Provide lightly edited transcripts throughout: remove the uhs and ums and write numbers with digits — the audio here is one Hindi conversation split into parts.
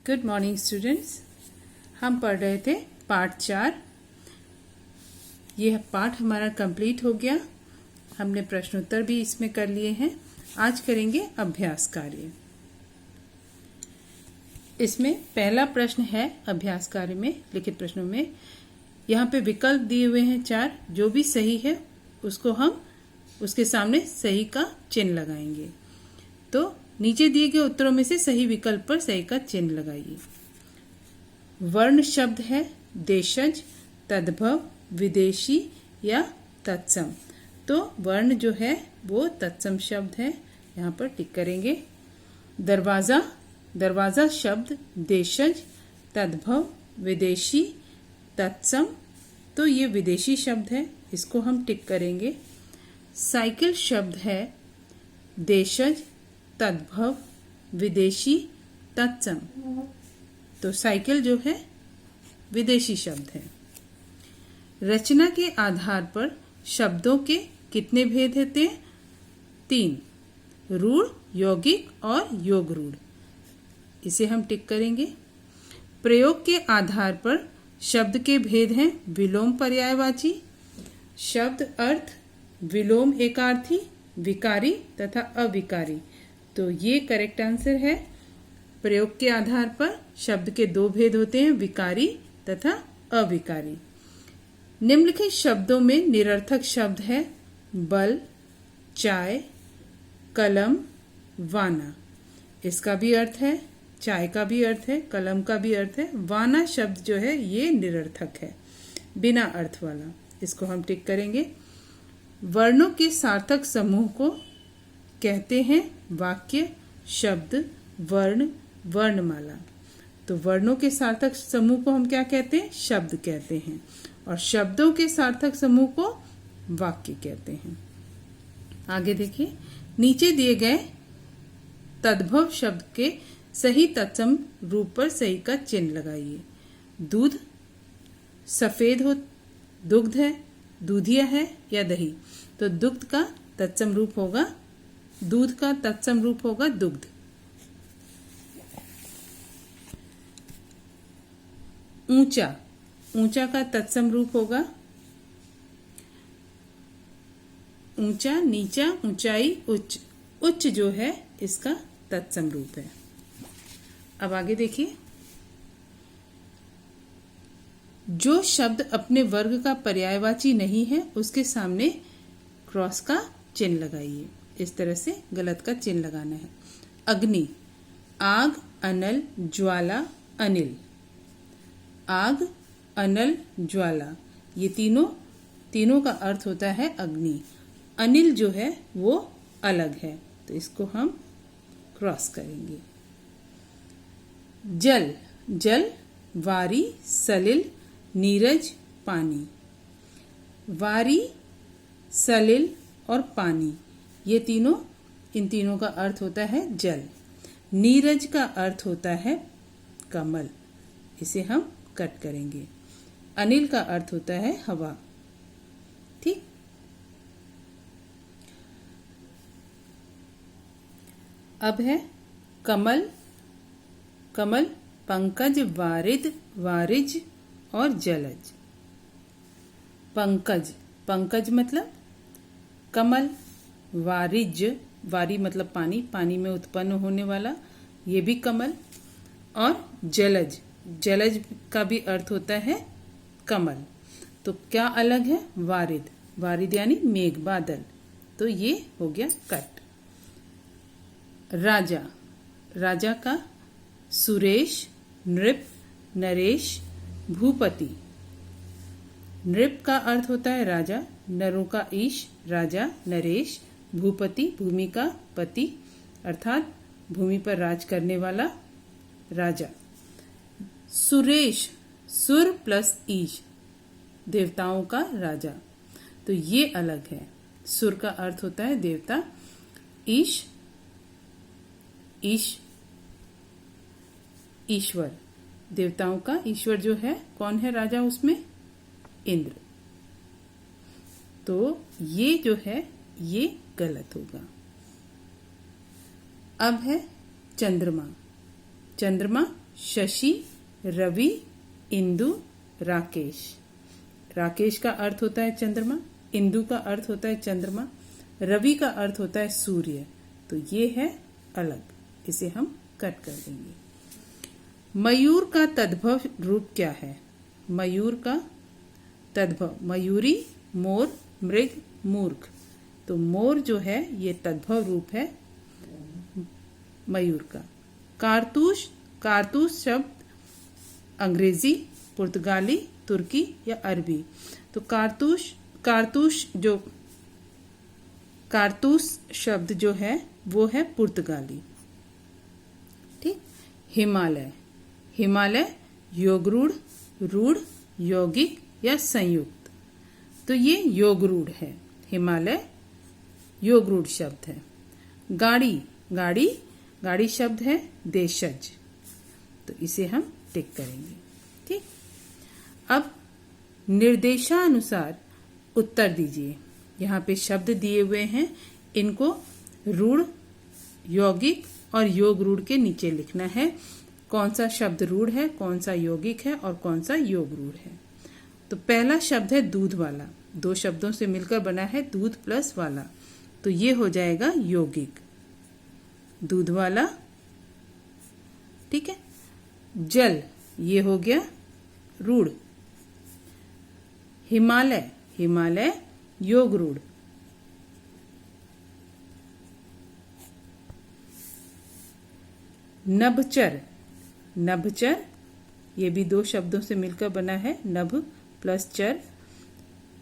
Good morning students. हम पढ़ रहे थे पाठ 4। यह पाठ हमारा कंप्लीट हो गया। हमने प्रश्नोत्तर भी इसमें कर लिए हैं। आज करेंगे अभ्यास कार्य। इसमें पहला प्रश्न है अभ्यास कार्य में लिखित प्रश्नों में। यहाँ पे विकल्प दिए हुए हैं 4। जो भी सही है उसको हम उसके सामने सही का चिन्ह लगाएंगे। तो नीचे दिए गए उत्तरों में से सही विकल्प पर सही का चिन्ह लगाइए। वर्ण शब्द है देशज, तद्भव, विदेशी या तत्सम। तो वर्ण जो है वो तत्सम शब्द है, यहाँ पर टिक करेंगे। दरवाजा, दरवाजा शब्द देशज, तद्भव, विदेशी, तत्सम, तो ये विदेशी शब्द है, इसको हम टिक करेंगे। साइकिल शब्द है देशज, तद्भव, विदेशी, तत्सम, तो साइकिल जो है विदेशी शब्द है। रचना के आधार पर शब्दों के कितने भेद होते हैं? 3, रूढ़, यौगिक और योग रूढ़। इसे हम टिक करेंगे। प्रयोग के आधार पर शब्द के भेद हैं विलोम पर्यायवाची, शब्द अर्थ, विलोम एकार्थी, विकारी तथा अविकारी। तो ये करेक्ट आंसर है। प्रयोग के आधार पर शब्द के 2 भेद होते हैं, विकारी तथा अविकारी। निम्नलिखित शब्दों में निरर्थक शब्द है बल, चाय, कलम, वाना। इसका भी अर्थ है, चाय का भी अर्थ है, कलम का भी अर्थ है। वाना शब्द जो है ये निरर्थक है, बिना अर्थ वाला। इसको हम टिक करेंगे। वर्णों के सार्थक समूह को कहते हैं वाक्य, शब्द, वर्ण, वर्णमाला। तो वर्णों के सार्थक समूह को हम क्या कहते हैं? शब्द कहते हैं। और शब्दों के सार्थक समूह को वाक्य कहते हैं। आगे देखिए, नीचे दिए गए तद्भव शब्द के सही तत्सम रूप पर सही का चिन्ह लगाइए। दूध सफेद हो, दुग्ध है, दूधिया है या दही। तो दुग्ध का तत्सम रूप होगा, दूध का तत्सम रूप होगा दुग्ध। ऊंचा, ऊंचा का तत्सम रूप होगा ऊंचा, नीचा, ऊंचाई, उच्च। उच्च जो है इसका तत्सम रूप है। अब आगे देखिए, जो शब्द अपने वर्ग का पर्यायवाची नहीं है उसके सामने क्रॉस का चिन्ह लगाइए। इस तरह से गलत का चिन्ह लगाना है। अग्नि, आग, अनल, ज्वाला, अनिल। आग, अनल, ज्वाला, ये तीनों का अर्थ होता है अग्नि। अनिल जो है वो अलग है, तो इसको हम क्रॉस करेंगे। जल, जल, वारी, सलिल, नीरज, पानी। वारी, सलिल और पानी, ये इन तीनों का अर्थ होता है जल। नीरज का अर्थ होता है कमल, इसे हम कट करेंगे। अनिल का अर्थ होता है हवा। ठीक। अब है कमल, कमल, पंकज, वारिद, वारिज और जलज। पंकज, पंकज मतलब कमल। वारिज, वारी मतलब पानी, पानी में उत्पन्न होने वाला, ये भी कमल। और जलज, जलज का भी अर्थ होता है कमल। तो क्या अलग है? वारिद, वारिद यानी मेघ, बादल। तो ये हो गया कट। राजा, राजा का सुरेश, नृप, नरेश, भूपति। नृप का अर्थ होता है राजा, नरों का ईश, राजा, नरेश। भूपति, भूमि का पति, अर्थात भूमि पर राज करने वाला राजा। सुरेश, सुर प्लस ईश, देवताओं का राजा। तो ये अलग है। सुर का अर्थ होता है देवता, ईश, ईश्वर, देवताओं का ईश्वर जो है, कौन है राजा उसमें? इंद्र। तो ये जो है ये गलत होगा। अब है चंद्रमा। चंद्रमा शशि, रवि, इंदु, राकेश। राकेश का अर्थ होता है चंद्रमा, इंदु का अर्थ होता है चंद्रमा, रवि का अर्थ होता है सूर्य। तो ये है अलग, इसे हम कट कर देंगे। मयूर का तद्भव रूप क्या है? मयूर का तद्भव, मयूरी, मोर, मृग, मूर्ख। तो मोर जो है ये तद्भव रूप है मयूर का। कारतूस, कारतूस शब्द अंग्रेजी, पुर्तगाली, तुर्की या अरबी। तो कारतूस शब्द जो है वो है पुर्तगाली। ठीक। हिमालय, हिमालय योगरूढ़, रूढ़, यौगिक या संयुक्त। तो ये योगरूढ़ है, हिमालय योगरूढ़ शब्द है। गाड़ी, गाड़ी शब्द है देशज। तो इसे हम टिक करेंगे। ठीक। अब निर्देशानुसार उत्तर दीजिए। यहाँ पे शब्द दिए हुए हैं, इनको रूढ़, यौगिक और योग रूढ़ के नीचे लिखना है। कौन सा शब्द रूढ़ है, कौन सा यौगिक है और कौन सा योग रूढ़ है। तो पहला शब्द है दूध वाला, दो शब्दों से मिलकर बना है दूध प्लस वाला, तो ये हो जाएगा यौगिक, दूध वाला। ठीक है। जल, ये हो गया रूढ़। हिमालय, हिमालय योग रूढ़। नभचर, नभचर ये भी दो शब्दों से मिलकर बना है, नभ प्लस चर,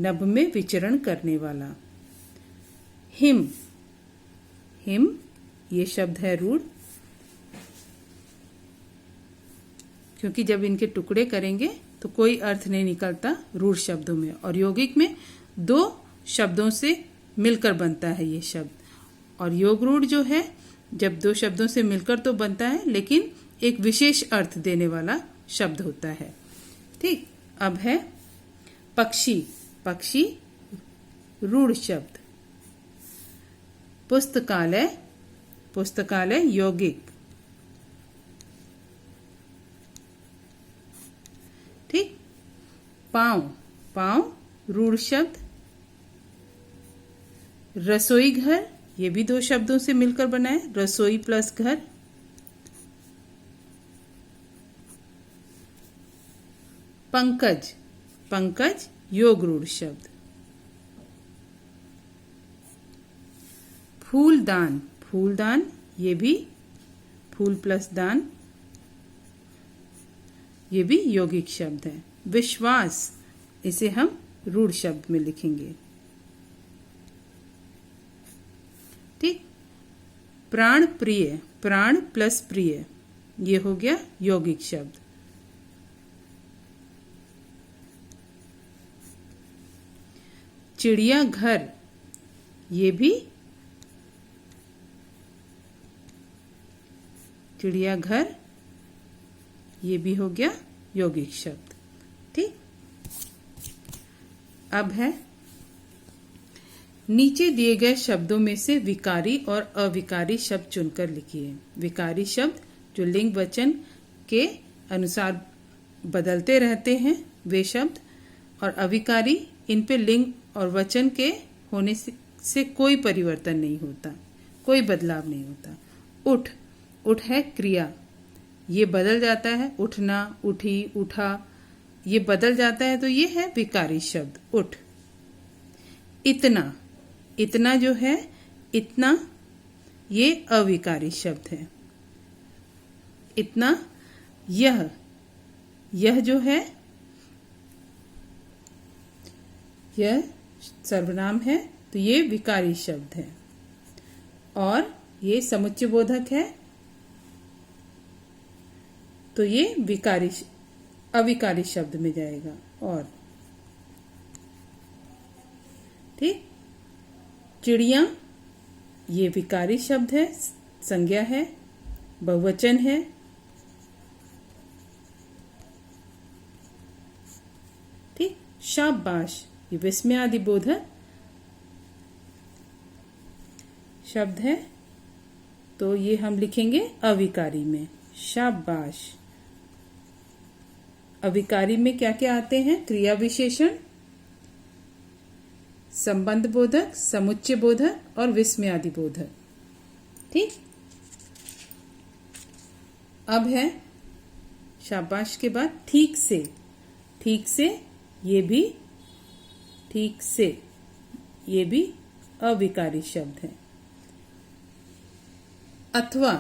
नभ में विचरण करने वाला। हिम, हिम ये शब्द है रूढ़, क्योंकि जब इनके टुकड़े करेंगे तो कोई अर्थ नहीं निकलता रूढ़ शब्दों में। और यौगिक में दो शब्दों से मिलकर बनता है ये शब्द। और योग रूढ़ जो है जब दो शब्दों से मिलकर तो बनता है, लेकिन एक विशेष अर्थ देने वाला शब्द होता है। ठीक। अब है पक्षी, पक्षी रूढ़ शब्द। पुस्तकालय, पुस्तकालय यौगिक। ठीक। पांव, पांव रूढ़ शब्द। रसोई घर, ये भी दो शब्दों से मिलकर बना है, रसोई प्लस घर। पंकज, पंकज योग रूढ़ शब्द। फूलदान, फूलदान ये भी फूल प्लस दान, ये भी यौगिक शब्द है। विश्वास, इसे हम रूढ़ शब्द में लिखेंगे। ठीक। प्राण प्रिय, प्राण प्लस प्रिय, ये हो गया यौगिक शब्द। चिड़ियाघर, ये भी चिड़ियाघर, ये भी हो गया यौगिक शब्द। ठीक। अब है नीचे दिए गए शब्दों में से विकारी और अविकारी शब्द चुनकर लिखिए। विकारी शब्द जो लिंग वचन के अनुसार बदलते रहते हैं वे शब्द, और अविकारी इन पे लिंग और वचन के होने से कोई परिवर्तन नहीं होता, कोई बदलाव नहीं होता। उठ, उठ है क्रिया, ये बदल जाता है, उठना, उठी, उठा, ये बदल जाता है, तो ये है विकारी शब्द उठ। इतना, इतना जो है इतना, ये अविकारी शब्द है। इतना, यह, यह जो है यह सर्वनाम है, तो ये विकारी शब्द है। और ये समुच्चय बोधक है, तो ये विकारी अविकारी शब्द में जाएगा। और ठीक। चिड़िया, ये विकारी शब्द है, संज्ञा है, बहुवचन है। ठीक। शाबाश, ये विस्मयादिबोधक शब्द है, तो ये हम लिखेंगे अविकारी में, शाबाश। अविकारी में क्या क्या आते हैं? क्रिया विशेषण, संबंध बोधक, समुच्चय बोधक और विस्मयादि बोधक। ठीक। अब है शाबाश के बाद ठीक से। ठीक से ये भी ठीक से ये भी अविकारी शब्द है। अथवा,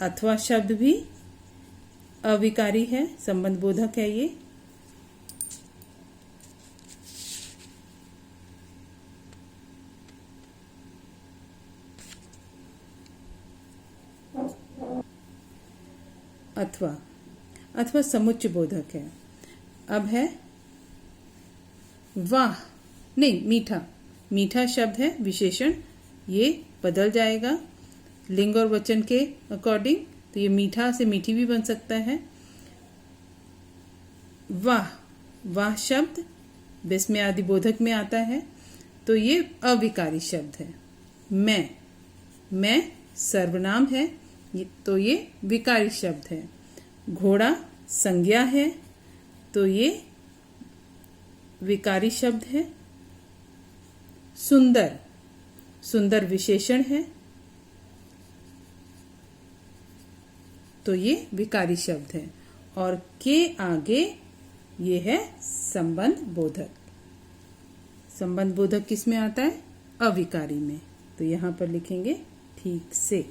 अथवा शब्द भी अविकारी है, संबंध बोधक है ये। अथवा, अथवा समुच्चय बोधक है। अब है वाह, नहीं मीठा, मीठा शब्द है विशेषण, ये बदल जाएगा लिंग और वचन के अकॉर्डिंग, तो ये मीठा से मीठी भी बन सकता है। वाह, वाह शब्द विस्मयादि बोधक में आता है, तो ये अविकारी शब्द है। मैं सर्वनाम है, तो ये विकारी शब्द है। घोड़ा संज्ञा है, तो ये विकारी शब्द है। सुंदर, सुंदर विशेषण है, तो ये विकारी शब्द है। और के आगे ये है संबंध बोधक। संबंध बोधक किस में आता है? अविकारी में। तो यहां पर लिखेंगे ठीक से।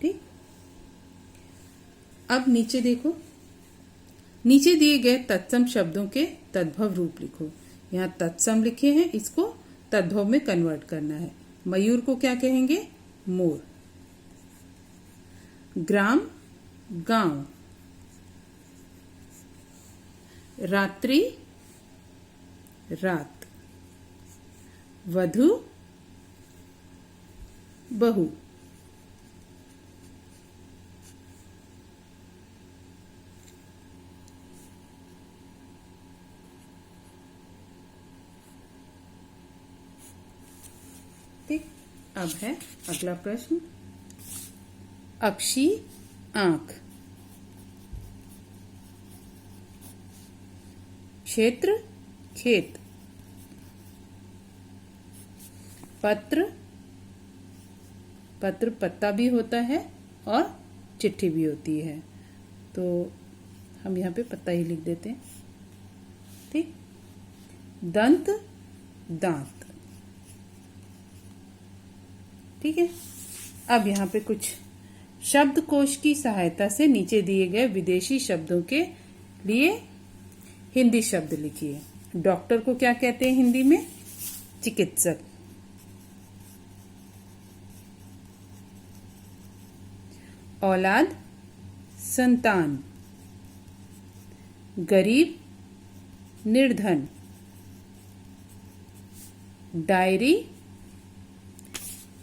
ठीक। अब नीचे देखो, नीचे दिए गए तत्सम शब्दों के तद्भव रूप लिखो। यहां तत्सम लिखे हैं, इसको तद्भव में कन्वर्ट करना है। मयूर को क्या कहेंगे? मोर। ग्राम, गांव। रात्रि, रात। वधु, बहू। ठीक। अब है अगला प्रश्न। अक्षी, आंख। क्षेत्र, खेत। पत्र, पत्र पत्ता भी होता है और चिट्ठी भी होती है, तो हम यहाँ पे पत्ता ही लिख देते हैं। ठीक। दंत, दांत। ठीक है। अब यहाँ पे कुछ शब्दकोश की सहायता से नीचे दिए गए विदेशी शब्दों के लिए हिंदी शब्द लिखिए। डॉक्टर को क्या कहते हैं हिंदी में? चिकित्सक। औलाद, संतान। गरीब, निर्धन। डायरी,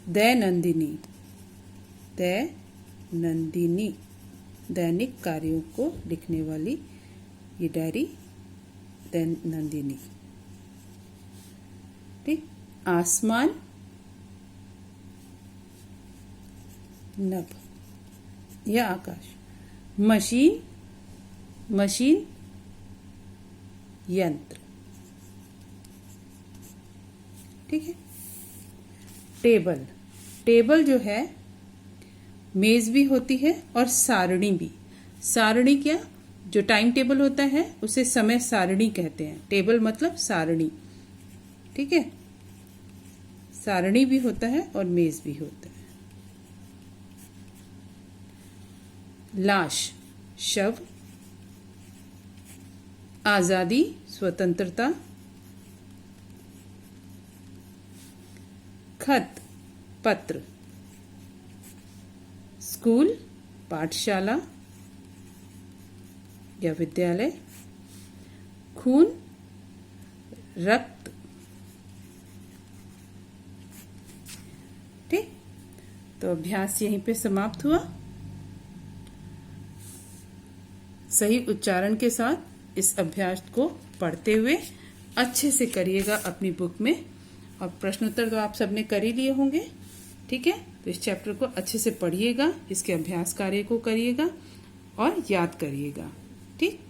दैनंदिनी। दैनंदिनी, दैनिक कार्यों को लिखने वाली ये डायरी दैनंदिनी। ठीक। आसमान, नभ या आकाश। मशीन, मशीन यंत्र। ठीक है। टेबल, टेबल जो है मेज भी होती है और सारणी भी। सारणी क्या? जो टाइम टेबल होता है उसे समय सारणी कहते हैं। टेबल मतलब सारणी। ठीक है। सारणी भी होता है और मेज भी होता है। लाश, शव। आजादी, स्वतंत्रता। खत, पत्र। स्कूल, पाठशाला या विद्यालय। खून, रक्त। ठीक। तो अभ्यास यहीं पे समाप्त हुआ। सही उच्चारण के साथ इस अभ्यास को पढ़ते हुए अच्छे से करिएगा अपनी बुक में। और प्रश्नोत्तर तो आप सबने कर ही लिए होंगे। ठीक है। तो इस चैप्टर को अच्छे से पढ़िएगा, इसके अभ्यास कार्य को करिएगा और याद करिएगा। ठीक।